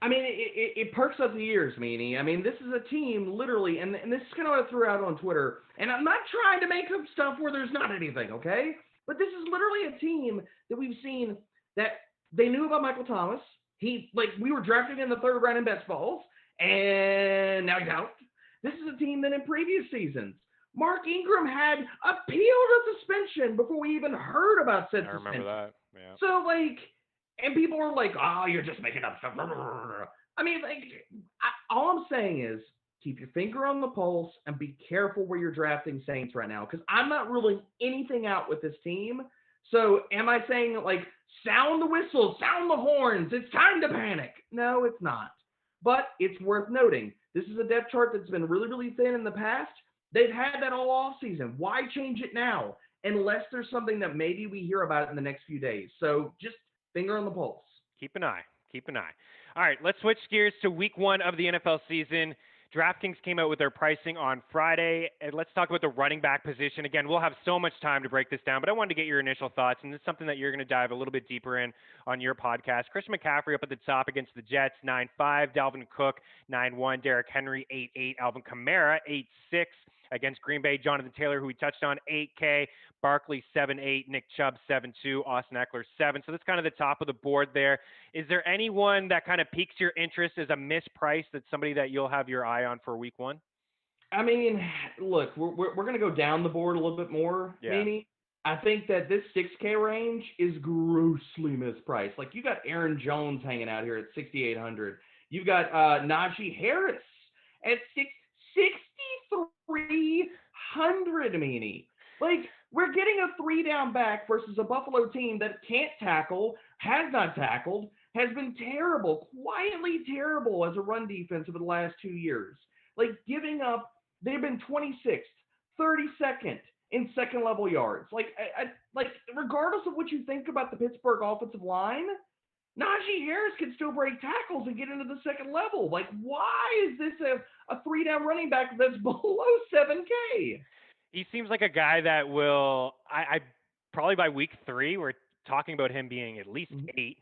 I mean, it perks up the ears, Meaney. I mean, this is a team, literally, and this is kind of what I threw out on Twitter, and I'm not trying to make up stuff where there's not anything, okay? But this is literally a team that we've seen that they knew about Michael Thomas. We were drafted in the third round in best balls, and now he's out. This is a team that in previous seasons, Mark Ingram had appealed a suspension before we even heard about said suspension. I remember that. Yeah. So, and people are like, oh, you're just making up stuff. I mean, all I'm saying is keep your finger on the pulse and be careful where you're drafting Saints right now, because I'm not ruling anything out with this team. So am I saying, sound the whistle, sound the horns, it's time to panic? No, it's not. But it's worth noting, this is a depth chart that's been really, really thin in the past. They've had that all offseason. Why change it now? Unless there's something that maybe we hear about in the next few days. So just finger on the pulse. Keep an eye. All right, let's switch gears to week 1 of the NFL season. DraftKings came out with their pricing on Friday, and let's talk about the running back position. Again, we'll have so much time to break this down, but I wanted to get your initial thoughts, and it's something that you're going to dive a little bit deeper in on your podcast. Christian McCaffrey up at the top against the Jets, 9.5. Dalvin Cook, 9.1. Derrick Henry, 8.8. Alvin Kamara, 8.6. Against Green Bay, Jonathan Taylor, who we touched on, 8K. Barkley, 7.8. Nick Chubb, 7.2. Austin Eckler, 7. So that's kind of the top of the board there. Is there anyone that kind of piques your interest as a misprice, that's somebody that you'll have your eye on for week 1? I mean, look, we're going to go down the board a little bit more, Meaney. I think that this 6K range is grossly mispriced. You got Aaron Jones hanging out here at 6,800. You've got Najee Harris at 6,300, Meaney. We're getting a 3-down back versus a Buffalo team that can't tackle, has not tackled, has been terrible, quietly terrible as a run defense over the last 2 years. Giving up, they've been 26th, 32nd in second level yards. Regardless of what you think about the Pittsburgh offensive line, Najee Harris can still break tackles and get into the second level. Why is this a 3-down running back that's below 7K? He seems like a guy that will, I probably by week 3, we're talking about him being at least 8.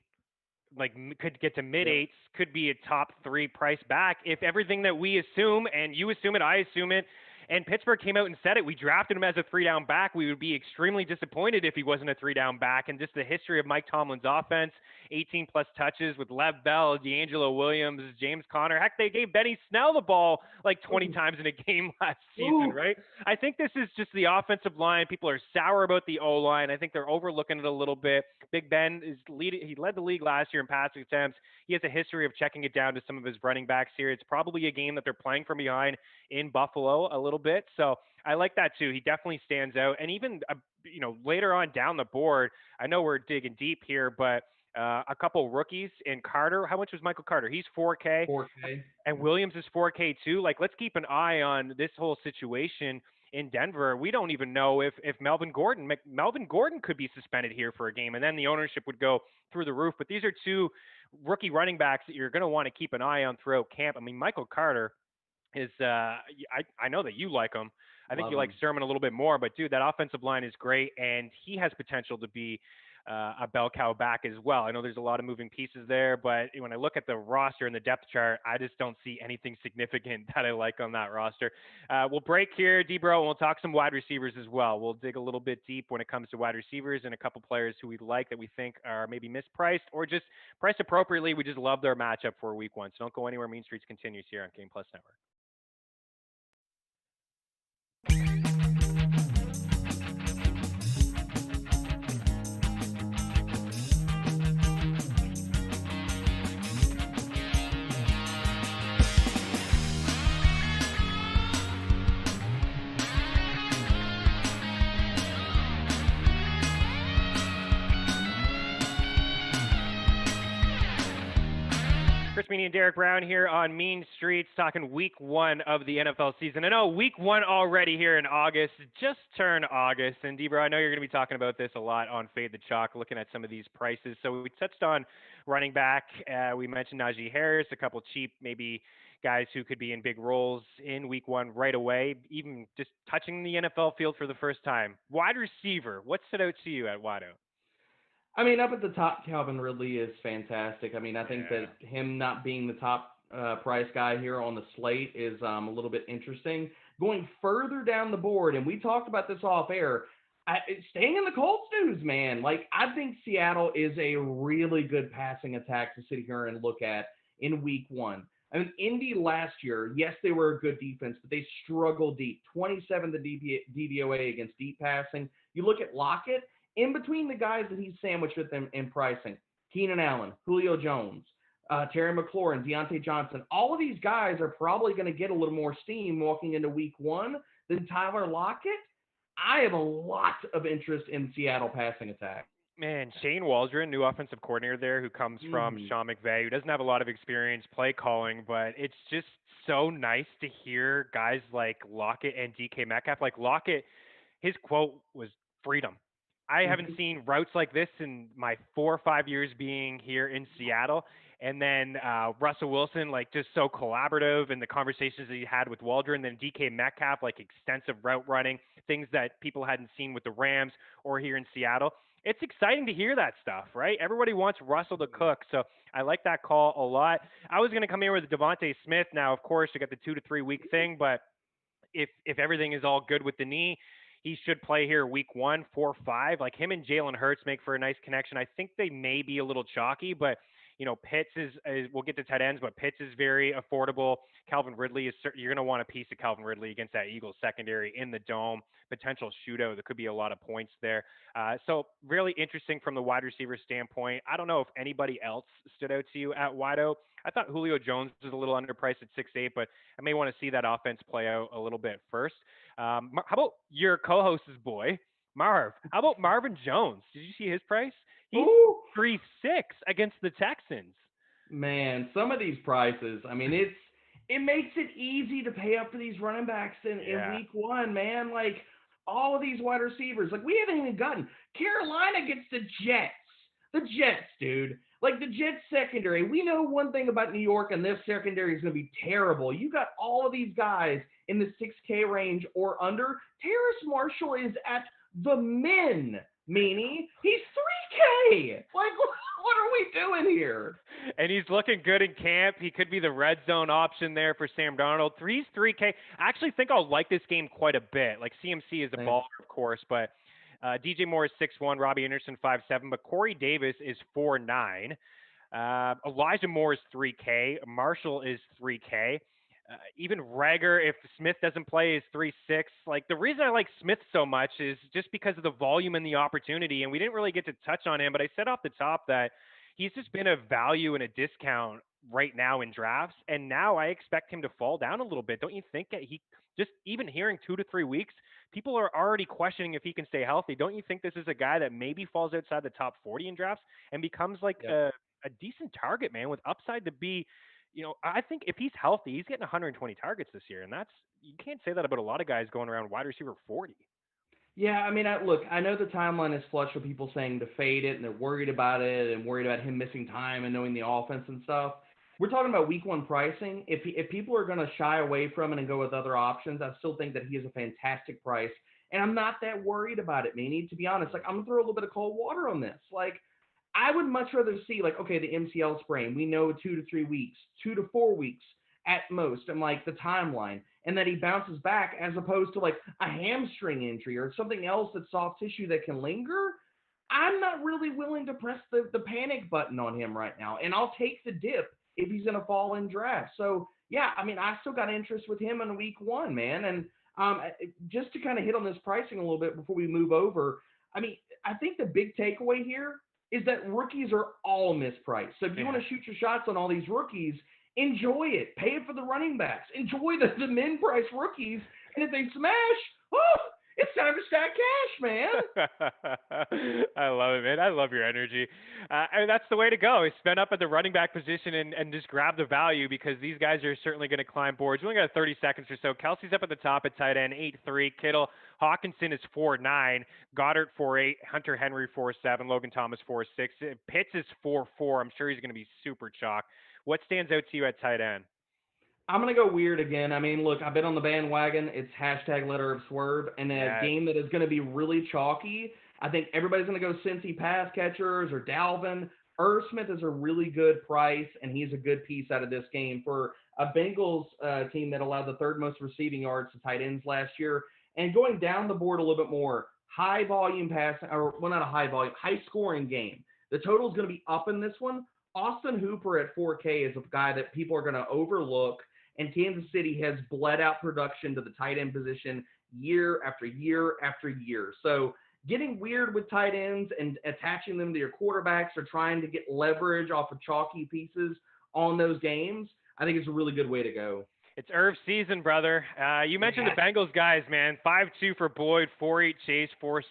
Could get to mid-8s, could be a top 3 price back if everything that we assume, and you assume it, I assume it, and Pittsburgh came out and said it. We drafted him as a 3-down back. We would be extremely disappointed if he wasn't a 3-down back. And just the history of Mike Tomlin's offense, 18-plus touches with Lev Bell, D'Angelo Williams, James Conner. Heck, they gave Benny Snell the ball 20 times in a game last season, right? I think this is just the offensive line. People are sour about the O-line. I think they're overlooking it a little bit. Big Ben he led the league last year in passing attempts. He has a history of checking it down to some of his running backs here. It's probably a game that they're playing from behind in Buffalo a little bit. So I like that too. He definitely stands out. And even, later on down the board, I know we're digging deep here, but a couple rookies in Carter. How much was Michael Carter? He's 4K. 4K. And Williams is 4K too. Let's keep an eye on this whole situation in Denver. We don't even know if Melvin Gordon could be suspended here for a game, and then the ownership would go through the roof. But these are 2 rookie running backs that you're going to want to keep an eye on throughout camp. I mean, Michael Carter is I know that you like him. I think you like Sermon a little bit more, but dude, that offensive line is great, and he has potential to be a bell cow back as well. I know there's a lot of moving pieces there, but when I look at the roster and the depth chart, I just don't see anything significant that I like on that roster. We'll break here, D-Bro, and we'll talk some wide receivers as well. We'll dig a little bit deep when it comes to wide receivers and a couple players who we like that we think are maybe mispriced or just priced appropriately. We just love their matchup for week 1. So don't go anywhere. Mean Streets continues here on Game Plus Network. Chris Meaney and Derek Brown here on Mean Streets talking week 1 of the NFL season. I know week 1 already here in August, just turned August. And Debra, I know you're going to be talking about this a lot on Fade the Chalk, looking at some of these prices. So we touched on running back. We mentioned Najee Harris, a couple cheap maybe guys who could be in big roles in week 1 right away, even just touching the NFL field for the first time. Wide receiver, what stood out to you at wideout? I mean, up at the top, Calvin Ridley is fantastic. I mean, I think that him not being the top price guy here on the slate is a little bit interesting. Going further down the board, and we talked about this off air, Staying in the Colts news, man. Like, I think Seattle is a really good passing attack to sit here and look at in week one. I mean, Indy last year, yes, they were a good defense, but they struggled deep. 27 to DVOA against deep passing. You look at Lockett, in between the guys that he's sandwiched with them in pricing, Keenan Allen, Julio Jones, Terry McLaurin, Deontay Johnson, all of these guys are probably going to get a little more steam walking into week one than Tyler Lockett. I have a lot of interest in Seattle passing attack. Man, Shane Waldron, new offensive coordinator there, who comes from Mm-hmm. Sean McVay, who doesn't have a lot of experience play calling, but it's just so nice to hear guys like Lockett and DK Metcalf. Like Lockett, his quote was freedom. I haven't Mm-hmm. seen routes like this in my 4 or 5 years being here in Seattle. And then Russell Wilson, like just so collaborative, and the conversations that he had with Waldron. Then DK Metcalf, like extensive route running, things that people hadn't seen with the Rams or here in Seattle. It's exciting to hear that stuff, right? Everybody wants Russell to cook, so I like that call a lot. I was going to come here with DeVonta Smith. Now, of course, you got the 2 to 3 week thing, but if everything is all good with the knee, he should play here week 1, 4, 5. Like him and Jalen Hurts make for a nice connection. I think they may be a little chalky, but Pitts is we'll get to tight ends, but Pitts is very affordable. Calvin Ridley is you're going to want a piece of Calvin Ridley against that Eagles secondary in the dome. Potential shootout. There could be a lot of points there. So really interesting from the wide receiver standpoint. I don't know if anybody else stood out to you at wideout. I thought Julio Jones was a little underpriced at 6'8", but I may want to see that offense play out a little bit first. How about your co-host's boy, Marv? How about Marvin Jones? Did you see his price? He's Ooh, 3-6 against the Texans. man, some of these prices. I mean, it makes it easy to pay up for these running backs in Yeah. week one, man. Like all of these wide receivers. Like we haven't even gotten Carolina gets the Jets. The Jets, dude. Like the Jets secondary. We know one thing about New York, and this secondary is going to be terrible. You got all of these guys in the 6K range or under. Terrace Marshall is at the min, Meaney. He's 3K. Like, what are we doing here? And he's looking good in camp. He could be the red zone option there for Sam Darnold. He's 3K. I actually think I'll like this game quite a bit. Like CMC is a Same. baller, of course, but DJ Moore is 6'1", Robbie Anderson 5'7", but Corey Davis is 4'9". Elijah Moore is 3K. Marshall is 3K. Even Rager, if Smith doesn't play, is 3-6. Like the reason I like Smith so much is just because of the volume and the opportunity. And we didn't really get to touch on him, but I said off the top that he's just been a value and a discount right now in drafts. And now I expect him to fall down a little bit. Don't you think that he just even hearing 2 to 3 weeks, people are already questioning if he can stay healthy. Don't you think this is a guy that maybe falls outside the top 40 in drafts and becomes like Yep. a decent target, man, with upside to be I think if he's healthy, he's getting 120 targets this year, and that's you can't say that about a lot of guys going around wide receiver 40. Yeah, I mean, look, I know the timeline is flush with people saying to fade it, and they're worried about it, and worried about him missing time and knowing the offense and stuff. We're talking about week one pricing. If people are going to shy away from it and go with other options, I still think that he is a fantastic price, and I'm not that worried about it, Meanie. To be honest, like I'm gonna throw a little bit of cold water on this. Like I would much rather see like okay, the MCL sprain. We know 2 to 3 weeks, 2 to 4 weeks at most, and like the timeline, and that he bounces back as opposed to like a hamstring injury or something else that's soft tissue that can linger. I'm not really willing to press the panic button on him right now, and I'll take the dip if he's going to fall in draft. So yeah, I mean, I still got interest with him in week one, man. And just to kind of hit on this pricing a little bit before we move over, I mean, I think the big takeaway here is that rookies are all mispriced. So if you Yeah. want to shoot your shots on all these rookies, enjoy it. Pay it for the running backs. Enjoy the min price rookies. And if they smash, oh, it's time to stack cash, man. I love it, man. I love your energy. And that's the way to go. Is spend up at the running back position and just grab the value because these guys are certainly going to climb boards. We only got 30 seconds or so. Kelsey's up at the top at tight end, 8-3. Kittle, Hawkinson is 4-9. Goddard 4-8. Hunter Henry 4-7. Logan Thomas 4-6. Pitts is 4-4. I'm sure he's going to be super chalk. What stands out to you at tight end? I'm going to go weird again. I mean, look, I've been on the bandwagon. It's hashtag letter of swerve. And a Yes. game that is going to be really chalky. I think everybody's going to go Cincy pass catchers or Dalvin. Irv Smith is a really good price, and he's a good piece out of this game for a Bengals team that allowed the third most receiving yards to tight ends last year. And going down the board a little bit more, high volume pass, or well, not a high volume, high scoring game. The total is going to be up in this one. Austin Hooper at 4K is a guy that people are going to overlook, and Kansas City has bled out production to the tight end position year after year after year. So getting weird with tight ends and attaching them to your quarterbacks or trying to get leverage off of chalky pieces on those games, I think it's a really good way to go. It's Irv season, brother. You mentioned the Bengals guys, man. 5-2 for Boyd, 4-8 Chase, 4-7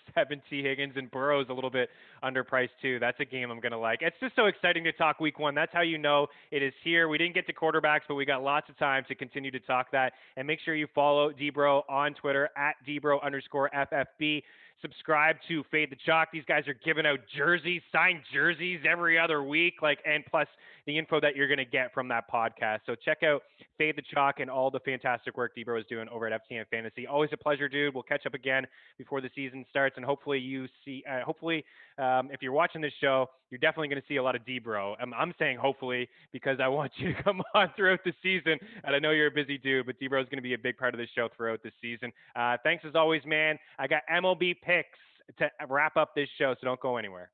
T. Higgins, and Burrow's a little bit underpriced too. That's a game I'm going to like. It's just so exciting to talk week one. That's how you know it is here. We didn't get to quarterbacks, but we got lots of time to continue to talk that. And make sure you follow Debro on Twitter at Debro_FFB. Subscribe to Fade the Chalk. These guys are giving out jerseys, signed jerseys every other week, and plus the info that you're going to get from that podcast. So check out Fade the Chalk and all the fantastic work Debro is doing over at FTN Fantasy. Always a pleasure, dude. We'll catch up again before the season starts, and hopefully if you're watching this show, you're definitely going to see a lot of Debro. I'm saying hopefully because I want you to come on throughout the season, and I know you're a busy dude, but Debro is going to be a big part of the show throughout the season. Thanks as always, man. I got MLB picks to wrap up this show, so don't go anywhere.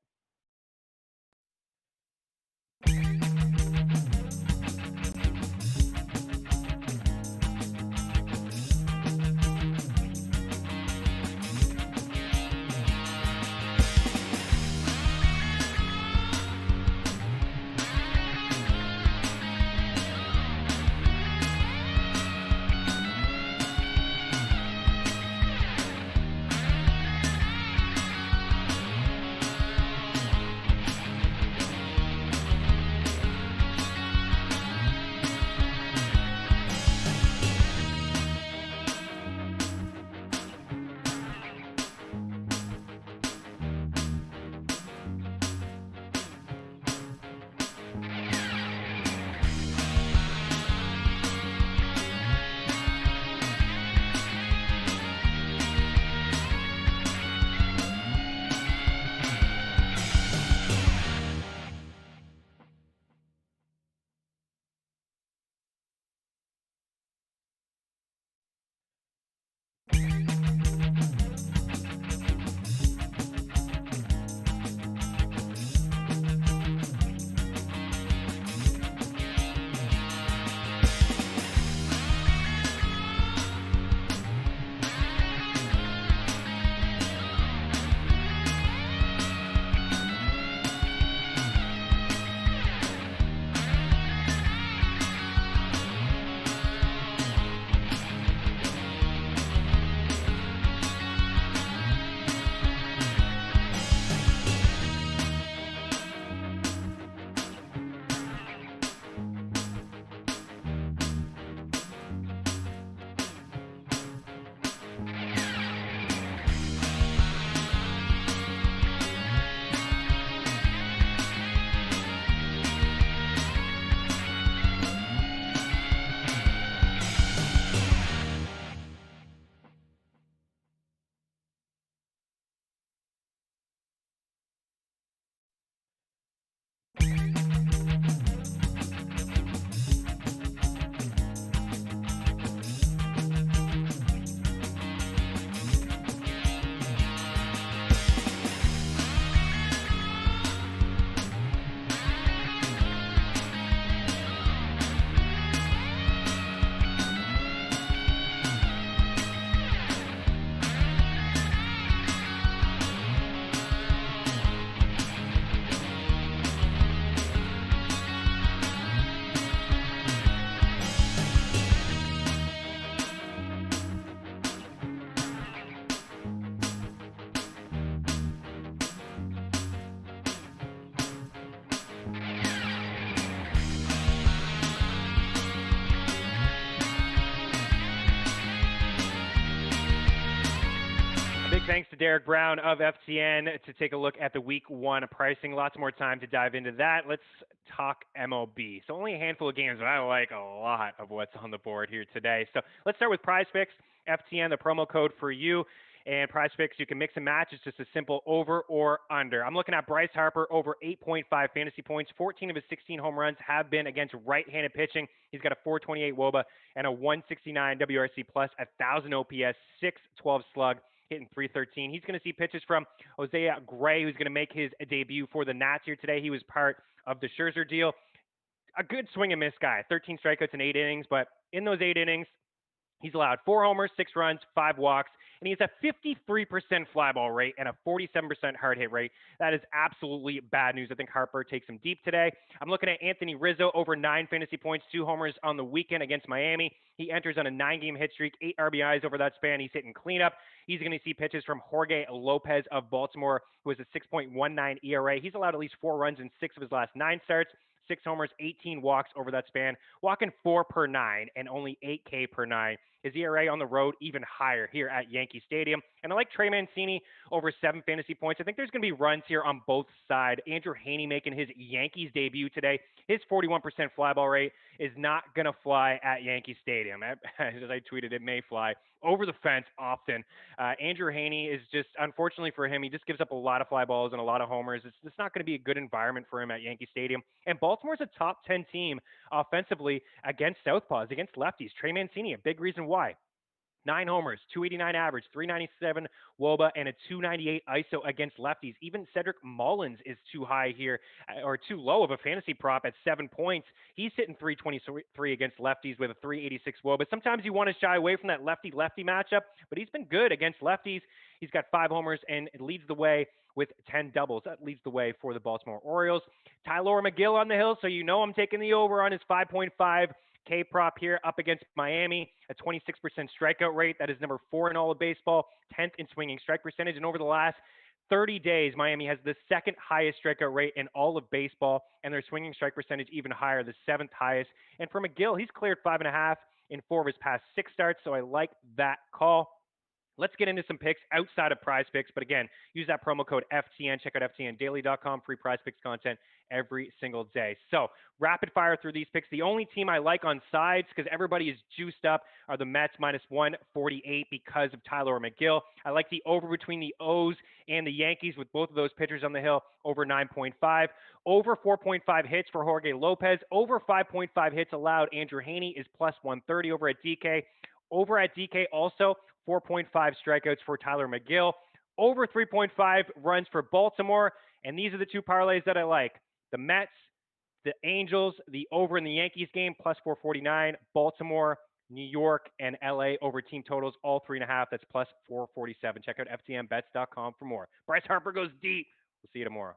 Thanks to Derek Brown of FTN to take a look at the week one pricing. Lots more time to dive into that. Let's talk MLB. So only a handful of games, but I like a lot of what's on the board here today. So let's start with PrizePicks. FTN, the promo code for you. And PrizePicks, you can mix and match. It's just a simple over or under. I'm looking at Bryce Harper over 8.5 fantasy points. 14 of his 16 home runs have been against right-handed pitching. He's got a 428 WOBA and a 169 WRC plus, 1,000 OPS, 612 slug. hitting 313. He's going to see pitches from Hosea Gray, who's going to make his debut for the Nats here today. He was part of the Scherzer deal. A good swing and miss guy, 13 strikeouts in 8 innings, but in those 8 innings, he's allowed 4 homers, 6 runs, 5 walks, and he has a 53% fly ball rate and a 47% hard hit rate. That is absolutely bad news. I think Harper takes him deep today. I'm looking at Anthony Rizzo over 9 fantasy points, 2 homers on the weekend against Miami. He enters on a 9-game hit streak, 8 RBIs over that span. He's hitting cleanup. He's going to see pitches from Jorge Lopez of Baltimore, who has a 6.19 ERA. He's allowed at least 4 runs in 6 of his last 9 starts. 6 homers, 18 walks over that span, walking 4 per 9 and only 8K per 9. His ERA on the road even higher here at Yankee Stadium. And I like Trey Mancini over 7 fantasy points. I think there's going to be runs here on both sides. Andrew Heaney making his Yankees debut today. His 41% fly ball rate is not going to fly at Yankee Stadium. As I tweeted, it may fly over the fence often. Andrew Heaney is just, unfortunately for him, he just gives up a lot of fly balls and a lot of homers. It's not going to be a good environment for him at Yankee Stadium. And Baltimore's a top 10 team offensively against southpaws, against lefties. Trey Mancini, a big reason why. 9 homers, 289 average, 397 WOBA, and a 298 ISO against lefties. Even Cedric Mullins is too high here, or too low of a fantasy prop at 7 points. He's hitting 323 against lefties with a 386 WOBA. Sometimes you want to shy away from that lefty-lefty matchup, but he's been good against lefties. He's got 5 homers and leads the way with 10 doubles. That leads the way for the Baltimore Orioles. Tylor Megill on the hill, so you know I'm taking the over on his 5.5 K prop here up against Miami, a 26% strikeout rate. That is number 4 in all of baseball, 10th in swinging strike percentage. And over the last 30 days, Miami has the 2nd highest strikeout rate in all of baseball, and their swinging strike percentage even higher, the 7th highest. And for Megill, he's cleared 5.5 in 4 of his past 6 starts, so I like that call. Let's get into some picks outside of Prize Picks. But again, use that promo code FTN. Check out FTNDaily.com. Free Prize Picks content every single day. So rapid fire through these picks. The only team I like on sides, because everybody is juiced up, are the Mets minus 148 because of Tylor Megill. I like the over between the O's and the Yankees with both of those pitchers on the hill, over 9.5. Over 4.5 hits for Jorge Lopez. Over 5.5 hits allowed. Andrew Heaney is plus 130 over at DK. Over at DK also, 4.5 strikeouts for Tylor Megill. Over 3.5 runs for Baltimore. And these are the 2 parlays that I like. The Mets, the Angels, the over in the Yankees game, plus 449. Baltimore, New York, and LA over team totals, all 3.5. That's plus 447. Check out FTNBets.com for more. Bryce Harper goes deep. We'll see you tomorrow.